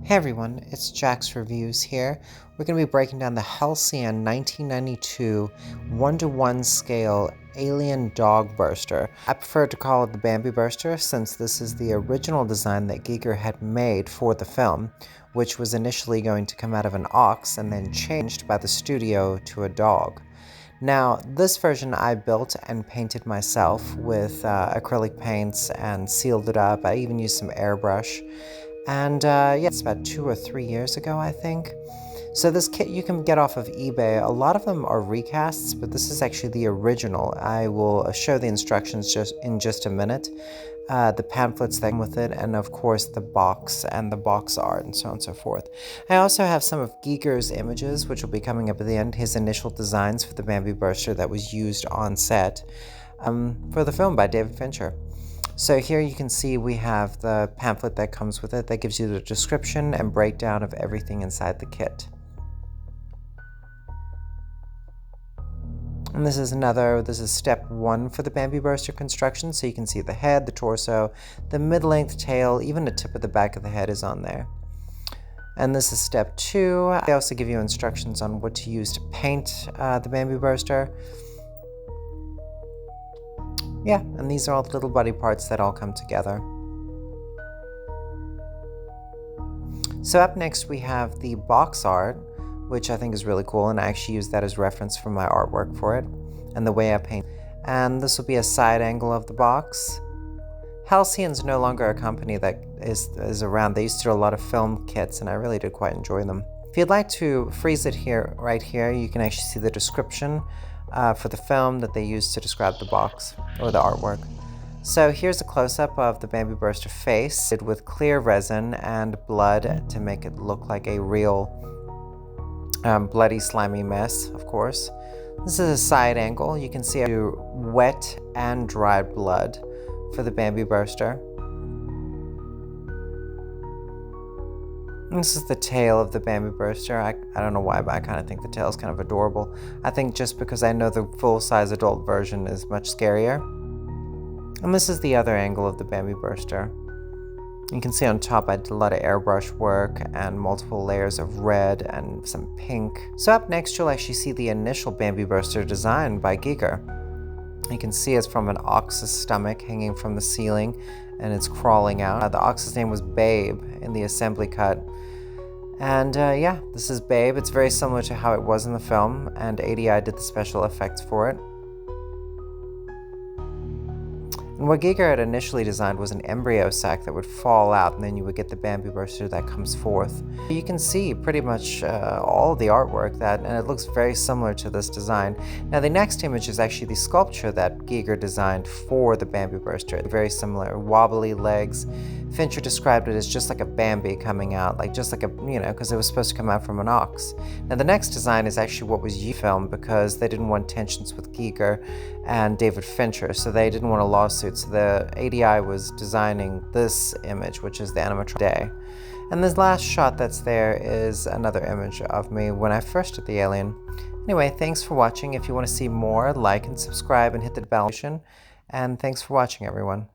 Hey everyone, it's Jack's Reviews here. We're going to be breaking down the HALCYON 1992 1-to-1 scale alien dog burster. I prefer to call it the Bambi burster since this is the original design that Giger had made for the film, which was initially going to come out of an ox and then changed by the studio to a dog. Now, this version I built and painted myself with acrylic paints and sealed it up. I even used some airbrush. And yeah, it's about 2 or 3 years ago, I think. So this kit you can get off of eBay. A lot of them are recasts, but this is actually the original. I will show the instructions in just a minute. The pamphlets that come with it, and of course the box and the box art and so on and so forth. I also have some of Giger's images, which will be coming up at the end, his initial designs for the Bambi burster that was used on set for the film by David Fincher. So here you can see we have the pamphlet that comes with it that gives you the description and breakdown of everything inside the kit. And this is step 1 for the Bambi burster construction, so you can see the head, the torso, the mid-length tail, even the tip of the back of the head is on there. And this is step 2. I also give you instructions on what to use to paint the Bambi burster. Yeah, and these are all the little body parts that all come together. So up next we have the box art, which I think is really cool, and I actually use that as reference for my artwork for it, and the way I paint. And this will be a side angle of the box. HALCYON's no longer a company that is around. They used to do a lot of film kits, and I really did quite enjoy them. If you'd like to freeze it here, right here, you can actually see the description for the film that they used to describe the box or the artwork. So here's a close-up of the Bambi burster face with clear resin and blood to make it look like a real bloody slimy mess, of course. This is a side angle. You can see I do wet and dried blood for the Bambi burster. This is the tail of the Bambi burster. I don't know why, but I kind of think the tail is kind of adorable. I think just because I know the full-size adult version is much scarier. And this is the other angle of the Bambi burster. You can see on top I did a lot of airbrush work and multiple layers of red and some pink. So up next you'll actually see the initial Bambi burster designed by Giger. You can see it's from an ox's stomach hanging from the ceiling, and it's crawling out. The ox's name was Babe in the assembly cut. And yeah, this is Babe. It's very similar to how it was in the film, and ADI did the special effects for it. And what Giger had initially designed was an embryo sac that would fall out, and then you would get the Bambi burster that comes forth. You can see pretty much all of the artwork and it looks very similar to this design. Now the next image is actually the sculpture that Giger designed for the Bambi burster. Very similar, wobbly legs. Fincher described it as just like a Bambi coming out, just like a, because it was supposed to come out from an ox. Now the next design is actually what was filmed because they didn't want tensions with Giger and David Fincher, so they didn't want a lawsuit. So the ADI was designing this image, which is the animatronic day. And this last shot that's there is another image of me when I first did the alien. Anyway, thanks for watching. If you want to see more, like and subscribe and hit the bell notification. And thanks for watching, everyone.